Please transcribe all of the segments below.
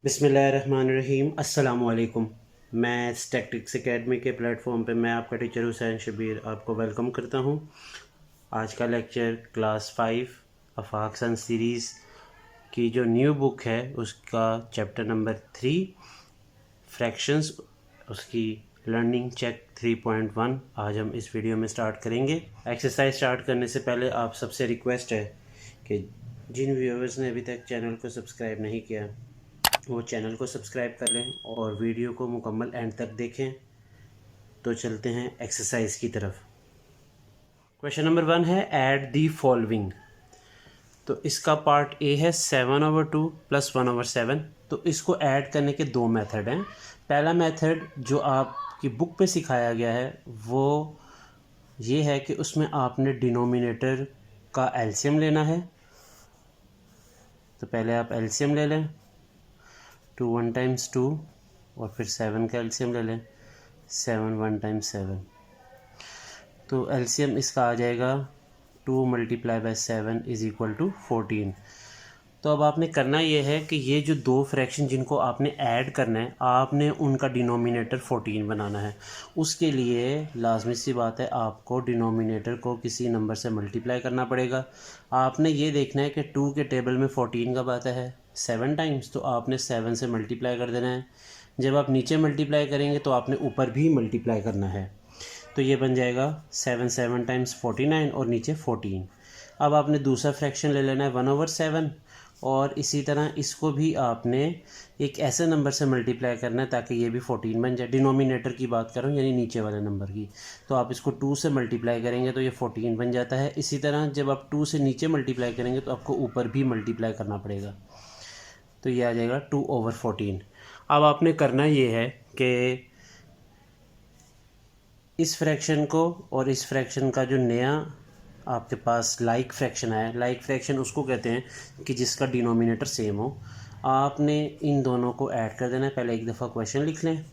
बिस्मिल्लाहिर्रहमानिर्रहीम अस्सलामुअलैकुम। Maths tactics academy के प्लेटफॉर्म पे मैं आपका टीचर हुसैन शबीर आपको वेलकम करता हूँ। आज का लेक्चर क्लास 5 आफाक सन सीरीज़ की जो न्यू बुक है उसका चैप्टर नंबर 3 फ्रैक्शंस, उसकी लर्निंग चेक 3.1 आज हम इस वीडियो में स्टार्ट करेंगे। एक्सरसाइज स्टार्ट करने से पहले आप सबसे रिक्वेस्ट है कि जिन व्यूअर्स ने अभी तक चैनल को सब्सक्राइब नहीं किया वो चैनल को सब्सक्राइब कर लें और वीडियो को मुकम्मल एंड तक देखें। तो चलते हैं एक्सरसाइज की तरफ। क्वेश्चन नंबर 1 है ऐड दी फॉलोइंग। तो इसका पार्ट ए है 7/2 + 1/7। तो इसको ऐड करने के दो मेथड हैं। पहला मेथड जो आपकी बुक पे सिखाया गया है वो ये है कि उसमें आपने डिनोमिनेटर का एलसीएम लेना है। तो पहले आप एलसीएम ले लें, 2 1 × 2 और फिर 7 का एलसीएम ले लें, 7 1 × 7। तो एलसीएम इसका आ जाएगा 2 × 7 = 14। तो अब आपने करना ये है कि ये जो दो फ्रैक्शन जिनको आपने ऐड करना है आपने उनका डिनोमिनेटर 14 बनाना है। उसके लिए लाजमी सी बात है आपको डिनोमिनेटर को किसी नंबर से मल्टीप्लाई करना पड़ेगा। आपने ये देखना है कि 2 के टेबल में 14 कब आता है 7 टाइम्स, तो आपने 7 से मल्टीप्लाई कर देना है। जब आप नीचे मल्टीप्लाई करेंगे तो आपने ऊपर भी मल्टीप्लाई करना है। तो ये बन जाएगा 7 7 × 49 और नीचे 14। अब आपने दूसरा फ्रैक्शन ले लेना है 1/7 और इसी तरह इसको भी आपने एक ऐसे नंबर से मल्टीप्लाई करना है ताकि ये भी 14 बन जाए। डिनोमिनेटर की बात कर रहा हूँ, यानी नीचे वाले नंबर की। तो आप इसको 2 से मल्टीप्लाई करेंगे तो ये 14 बन जाता है। इसी तरह जब आप 2 से नीचे मल्टीप्लाई करेंगे तो आपको ऊपर भी मल्टीप्लाई करना पड़ेगा। तो ये आ जाएगा 2/14। अब आपने करना ये है कि इस फ्रैक्शन को और इस फ्रैक्शन का जो नया आपके पास लाइक फ्रैक्शन है, लाइक फ्रैक्शन उसको कहते हैं कि जिसका डिनोमिनेटर सेम हो। आपने इन दोनों को ऐड कर देना है। पहले एक दफ़ा क्वेश्चन लिख लें।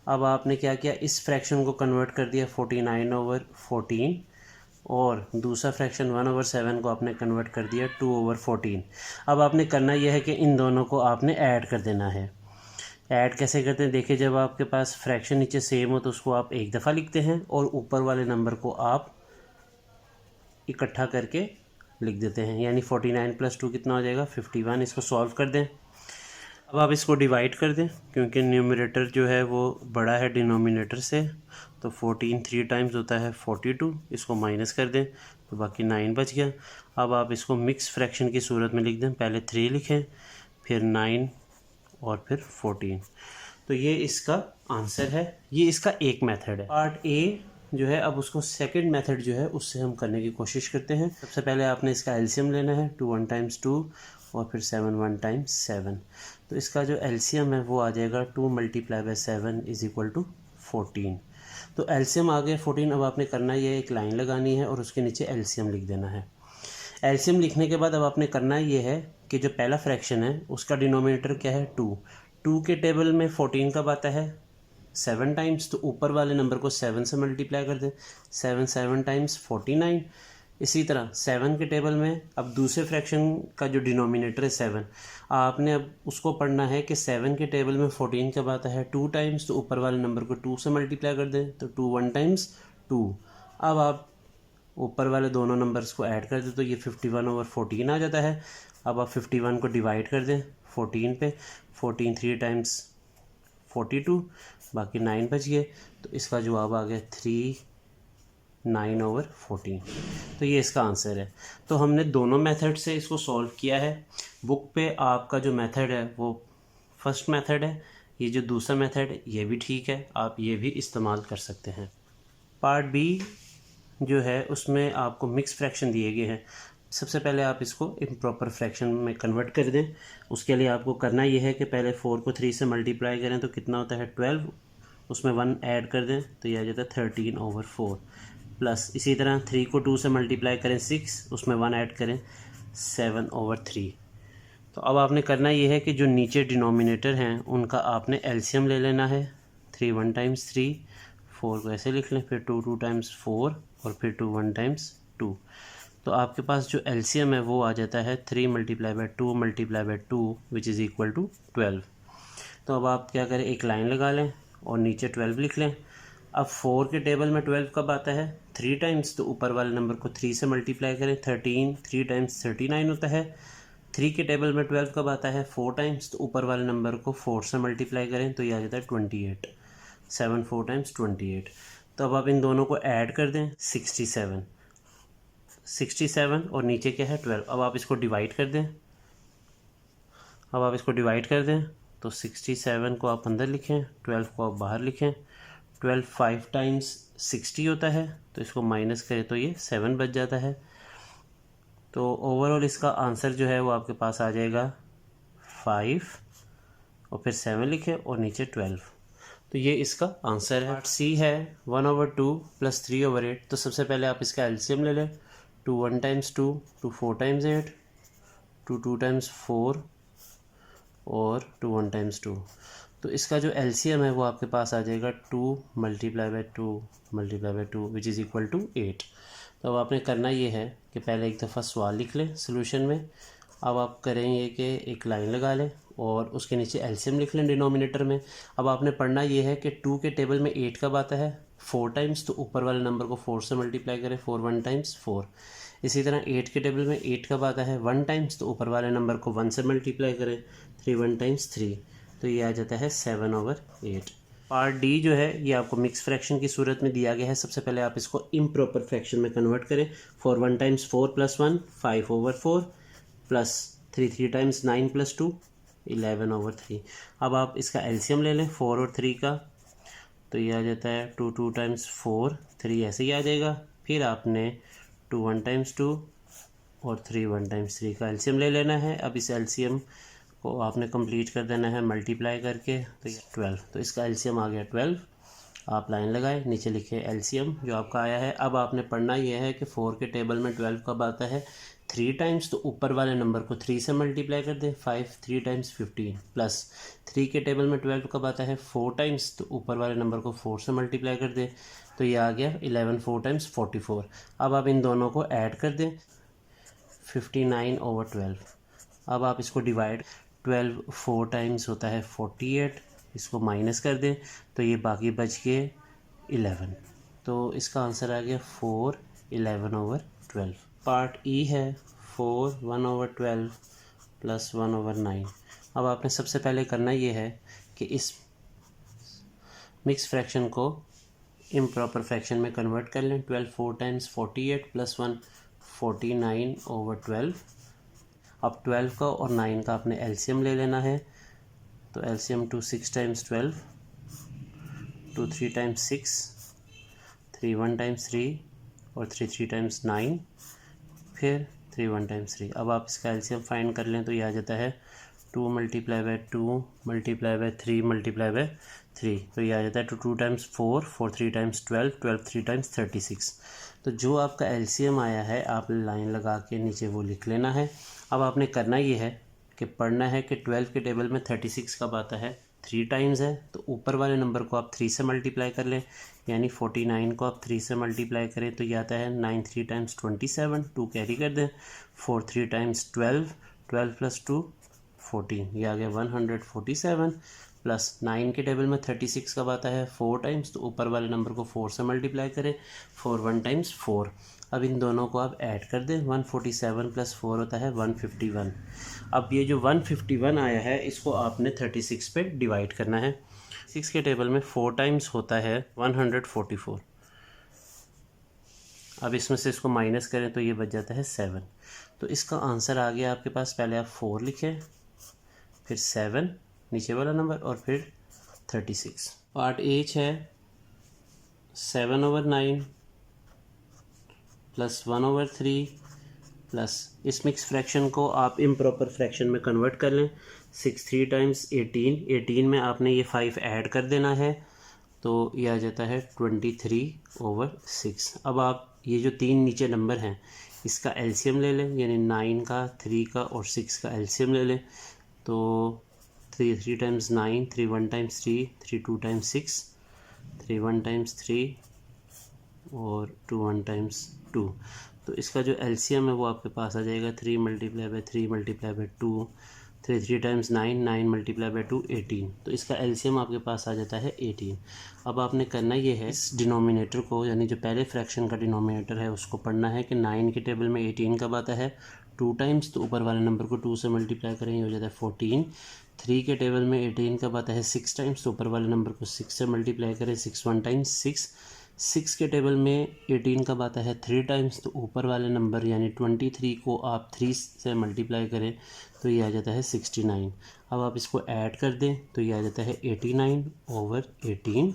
अब आपने क्या किया, इस फ्रैक्शन को कन्वर्ट कर दिया 49/14 और दूसरा फ्रैक्शन 1/7 को आपने कन्वर्ट कर दिया 2/14। अब आपने करना यह है कि इन दोनों को आपने ऐड कर देना है। ऐड कैसे करते हैं देखिए, जब आपके पास फ्रैक्शन नीचे सेम हो तो उसको आप एक दफ़ा लिखते हैं और ऊपर वाले नंबर को आप इकट्ठा करके लिख देते हैं। यानी 49 + 2 कितना हो जाएगा 51। इसको सॉल्व कर दें। अब आप इसको डिवाइड कर दें क्योंकि न्यूमरेटर जो है वो बड़ा है डिनोमिनेटर से। तो 14 3 टाइम्स होता है 42। इसको माइनस कर दें तो बाकी 9 बच गया। अब आप इसको मिक्स फ्रैक्शन की सूरत में लिख दें। पहले 3 लिखें, फिर 9 और फिर 14। तो ये इसका आंसर है। ये इसका एक मेथड है। पार्ट ए जो है अब उसको सेकंड मेथड जो है उससे हम करने की कोशिश करते हैं। सबसे पहले आपने इसका एलसीएम लेना है, 2 1 × 2 और फिर 7 1 × 7। तो इसका जो एलसीएम है वो आ जाएगा 2 × 7 = 14। तो एलसीएम आ गया 14। अब आपने करना ये एक लाइन लगानी है और उसके नीचे एलसीएम लिख देना है। एलसीएम लिखने के बाद अब आपने करना ये है कि जो पहला फ्रैक्शन है उसका डिनोमिनेटर क्या है 2 के टेबल में 14 कब आता है 7 टाइम्स। तो ऊपर वाले नंबर को 7 से मल्टीप्लाई कर दें, 7 7 × 49। इसी तरह 7 के टेबल में अब दूसरे फ्रैक्शन का जो डिनोमिनेटर है 7, आपने अब उसको पढ़ना है कि 7 के टेबल में 14 कब आता है 2 टाइम्स। तो ऊपर वाले नंबर को 2 से मल्टीप्लाई कर दें, तो 2 1 × 2। अब आप ऊपर वाले दोनों नंबर्स को ऐड कर दें तो ये 51/14 आ जाता है। अब आप 51 को डिवाइड कर दें 14 पे, 14 3 टाइम्स 42, बाकी 9 बच गए। तो इसका जवाब आ गया 39/14। तो ये इसका आंसर है। तो हमने दोनों मेथड से इसको सॉल्व किया है। बुक पे आपका जो मेथड है वो फर्स्ट मेथड है। ये जो दूसरा मेथड है ये भी ठीक है, आप ये भी इस्तेमाल कर सकते हैं। पार्ट बी जो है उसमें आपको मिक्स फ्रैक्शन दिए गए हैं। सबसे पहले आप इसको इम्प्रॉपर फ्रैक्शन में कन्वर्ट कर दें। उसके लिए आपको करना ये है कि पहले 4 को 3 से मल्टीप्लाई करें तो कितना होता है 12, उसमें 1 ऐड कर दें तो यह आ जाता है 13/4 प्लस इसी तरह 3 को 2 से मल्टीप्लाई करें 6, उसमें 1 ऐड करें 7/3। तो अब आपने करना ये है कि जो नीचे डिनोमिनेटर हैं उनका आपने एलसीएम ले लेना है। 3 1 × 3, 4 को ऐसे लिख लें, फिर 2 2 × 4 और फिर 2 1 × 2। तो आपके पास जो एलसीएम है वो आ जाता है 3 multiply by 2 multiply by 2 which is equal to 12। तो अब आप क्या करें, एक लाइन लगा लें और नीचे 12 लिख लें। अब 4 के टेबल में 12 कब आता है, 3 टाइम्स, तो ऊपर वाले नंबर को 3 से मल्टीप्लाई करें, 13, 3 टाइम्स 39 होता है। 3 के टेबल में 12 कब आता है, 4 टाइम्स, तो ऊपर वाले नंबर को 4 से मल्टीप्लाई करें तो ये आ जाता है 28, 7 4 टाइम्स 28। तो अब आप इन दोनों को ऐड कर दें, 67 और नीचे क्या है 12। अब आप इसको डिवाइड कर दें, तो 67 को आप अंदर लिखें, 12 को आप बाहर लिखें। 12 5 टाइम्स 60 होता है, तो इसको माइनस करें तो ये 7 बच जाता है। तो ओवरऑल इसका आंसर जो है वो आपके पास आ जाएगा 5 और फिर 7 लिखें और नीचे 12। तो ये इसका आंसर है। पार्ट सी है 1/2 + 3/8। तो सबसे पहले आप इसका एलसीएम ले लें। 2 1 टाइम्स 2, 2 4 टाइम्स 8, 2 2 टाइम्स 4 और 2 1 टाइम्स 2। तो इसका जो एलसीएम है वो आपके पास आ जाएगा 2 multiply by 2 multiply by 2 which is equal to 8। तो अब आपने करना ये है कि पहले एक दफ़ा सवाल लिख लें सोल्यूशन में। अब आप करेंगे कि एक लाइन लगा लें और उसके नीचे एलसीएम लिख लें डिनोमिनेटर में। अब आपने पढ़ना ये है कि 2 के टेबल में 8 कब आता है, 4 टाइम्स, तो ऊपर वाले नंबर को 4 से मल्टीप्लाई करें, 4 1 टाइम्स 4। इसी तरह 8 के टेबल में 8 कब आता है, 1 टाइम्स, तो ऊपर वाले नंबर को 1 से मल्टीप्लाई करें, 3 1 टाइम्स 3, तो ये आ जाता है 7/8। पार्ट डी जो है ये आपको मिक्स फ्रैक्शन की सूरत में दिया गया है। सबसे पहले आप इसको इम्प्रॉपर फ्रैक्शन में कन्वर्ट करें। 4 1 टाइम्स 4 + 1 5/4 प्लस 3 3 टाइम्स 9 + 2 11/3। अब आप इसका एलसीएम ले लें 4 और 3 का, तो ये आ जाता है 2 2 टाइम्स 4, 3 ऐसे ही आ जाएगा। फिर आपने 2 1 टाइम्स 2 और 3 1 टाइम्स 3 का एलसीएम ले लेना है। अब इस एलसीएम को आपने कंप्लीट कर देना है मल्टीप्लाई करके, तो 12। तो इसका एलसीएम आ गया 12। आप लाइन लगाए, नीचे लिखे एलसीएम जो आपका आया है। अब आपने पढ़ना यह है कि 4 के टेबल में 12 कब आता है, 3 टाइम्स, तो ऊपर वाले नंबर को 3 से मल्टीप्लाई कर दें, 5 3 टाइम्स 15, प्लस 3 के टेबल में 12 कब आता है, 4 टाइम्स, तो ऊपर वाले नंबर को 4 से मल्टीप्लाई कर दें, तो ये आ गया 11 4 टाइम्स 44। अब आप इन दोनों को ऐड कर दें, 59/12। अब आप इसको डिवाइड, 12 4 टाइम्स होता है 48, इसको माइनस कर दें तो ये बाकी बच गए 11। तो इसका आंसर आ गया 4 11/12। पार्ट ई है 4 1/12 + 1/9। अब आपने सबसे पहले करना ये है कि इस मिक्स फ्रैक्शन को इम्प्रॉपर फ्रैक्शन में कन्वर्ट कर लें। 12 4 टाइम्स 48 + 1 49/12। अब 12 का और 9 का आपने एलसीएम ले लेना है। तो एलसीएम 2 6 टाइम्स 12, 2 3 टाइम्स 6, 3 1 टाइम्स 3 और 3 3 टाइम्स 9, फिर 3 1 टाइम्स 3। अब आप इसका एलसीएम फाइंड कर लें तो ये आ जाता है 2 multiply by 2 multiply bye 3 multiply bye 3, तो ये आ जाता है 2 2 टाइम्स 4, 4 3 टाइम्स 12, 12 3 टाइम्स 36। तो जो आपका एलसीएम आया है आप लाइन लगा के नीचे वो लिख लेना है। अब आपने करना ये है कि पढ़ना है कि 12 के टेबल में 36 कब आता है, 3 टाइम्स है, तो ऊपर वाले नंबर को आप 3 से मल्टीप्लाई कर लें, यानी 49 को आप 3 से मल्टीप्लाई करें तो ये आता है 9 3 टाइम्स 27, 2 कैरी कर दें, 4 3 टाइम्स 12, 12 + 2 14, ये आ गया 147, प्लस 9 के टेबल में 36 कब आता है, 4 टाइम्स, तो ऊपर वाले नंबर को 4 से मल्टीप्लाई करें, 4 1 टाइम्स 4। अब इन दोनों को आप ऐड कर दें, 147 + 4 होता है 151। अब ये जो 151 आया है इसको आपने 36 पे डिवाइड करना है। 6 के टेबल में 4 टाइम्स होता है 144। अब इसमें से इसको माइनस करें तो ये बच जाता है 7। तो इसका आंसर आ गया आपके पास, पहले आप 4 लिखें, फिर 7 नीचे वाला नंबर और फिर 36। पार्ट एच है 7/9 + 1/3 प्लस इस मिक्स फ्रैक्शन को आप इम्प्रॉपर फ्रैक्शन में कन्वर्ट कर लें। 6 3 टाइम्स 18, 18 में आपने ये 5 ऐड कर देना है तो ये आ जाता है 23/6। अब आप ये जो 3 नीचे नंबर हैं इसका एलसीएम ले लें, यानी 9 का, 3 का और 6 का एलसीएम ले लें। तो 3 3 टाइम्स 9, 3 1 टाइम्स 3, 3 2 टाइम्स 6, 3 1 टाइम्स 3 और 2 1 टाइम्स 2। तो इसका जो एलसीएम है वो आपके पास आ जाएगा 3 multiply by 3 multiply by 2, 3 times 9, 9 multiply by 2 18। तो इसका एलसीएम आपके पास आ जाता है 18। अब आपने करना ये है, इस डिनोमिनेटर को यानी जो पहले फ्रैक्शन का डिनोमिनेटर है उसको पढ़ना है कि 9 के टेबल में 18 कब आता है 2 टाइम्स, तो ऊपर वाले नंबर को 2 से मल्टीप्लाई करें, ये हो जाता है 14। 3 के टेबल में 18 कब आता है 6 टाइम्स, तो ऊपर वाले नंबर को 6 से मल्टीप्लाई करें, 6 1 टाइम्स 6। 6 के टेबल में 18 कब आता है 3 टाइम्स, तो ऊपर वाले नंबर यानी 23 को आप 3 से मल्टीप्लाई करें तो ये आ जाता है 69। अब आप इसको ऐड कर दें तो ये आ जाता है 89/18।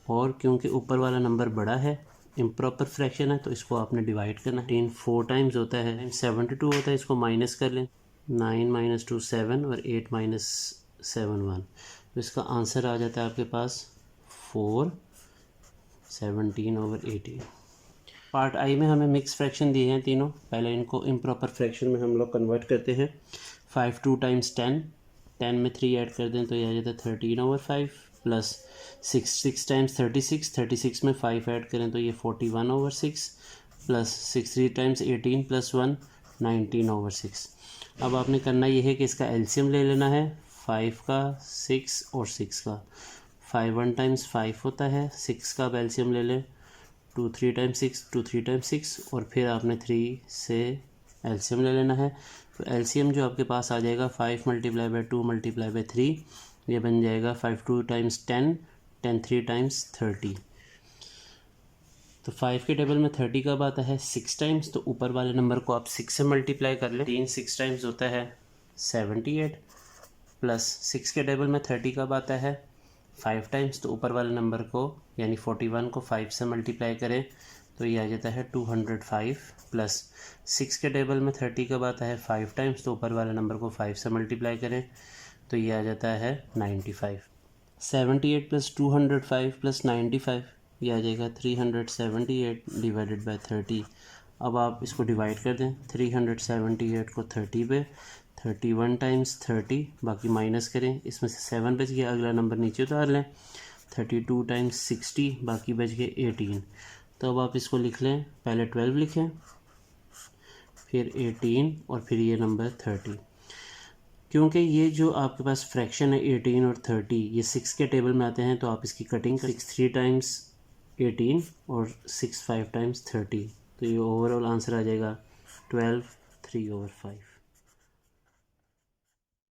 और क्योंकि ऊपर वाला नंबर बड़ा है, इम्प्रॉपर फ्रैक्शन है, तो इसको आपने डिवाइड करना है। 18 4 टाइम्स होता है 72 होता है, इसको माइनस कर लें, 9 - 2 7 और 8 - 7 1। तो इसका आंसर आ जाता है आपके पास 4 17/18। पार्ट आई में हमें मिक्स फ्रैक्शन दिए हैं तीनों, पहले इनको इम्प्रॉपर फ्रैक्शन में हम लोग कन्वर्ट करते हैं। 5 2 टाइम्स 10, 10 में 3 ऐड कर दें तो यह आ जाता है 13/5 प्लस 6 6 टाइम्स 36, 36 में 5 ऐड करें तो ये 41/6 प्लस 6 3 टाइम्स 18 प्लस 1 19/6। अब आपने करना ये है कि इसका एलसीएम ले लेना है 5 का, 6 और 6 का। 5 1 टाइम्स 5 होता है, 6 का आप एलसीएम ले लें, 2 3 टाइम्स 6, 2 3 टाइम्स 6 और फिर आपने 3 से एलसीएम ले लेना है। तो एलसीएम जो आपके पास आ जाएगा 5 मल्टीप्लाई बाई 2 मल्टीप्लाई बाई 3, ये बन जाएगा 5 2 टाइम्स 10, 10 3 टाइम्स 30। तो 5 के टेबल में 30 कब आता है 6 टाइम्स, तो ऊपर वाले नंबर को आप 6 से मल्टीप्लाई कर लें, 3 6 टाइम्स होता है 78 प्लस 6 के टेबल में 30 कब आता है 5 टाइम्स, तो ऊपर वाले नंबर को यानी 41 को 5 से मल्टीप्लाई करें तो ये आ जाता है 205 प्लस 6 के टेबल में 30 कब आता है 5 टाइम्स, तो ऊपर वाले नंबर को 5 से मल्टीप्लाई करें तो ये आ जाता है 95। 78 प्लस 205 प्लस 95 ये आ जाएगा 378 डिवाइडेड बाई 30। अब आप इसको डिवाइड कर दें, 378 को 30 पे, 31 टाइम्स 30, बाकी माइनस करें, इसमें से 7 बच गया, अगला नंबर नीचे उतार लें, 32 टाइम्स 60, बाकी बच गए 18। तो अब आप इसको लिख लें, पहले 12 लिखें, फिर 18 और फिर ये नंबर 30। क्योंकि ये जो आपके पास फ्रैक्शन है 18 और 30 ये 6 के टेबल में आते हैं, तो आप इसकी कटिंग 6 3 टाइम्स 18 और 6 5 टाइम्स 30, तो ये ओवरऑल आंसर आ जाएगा 12 3/5।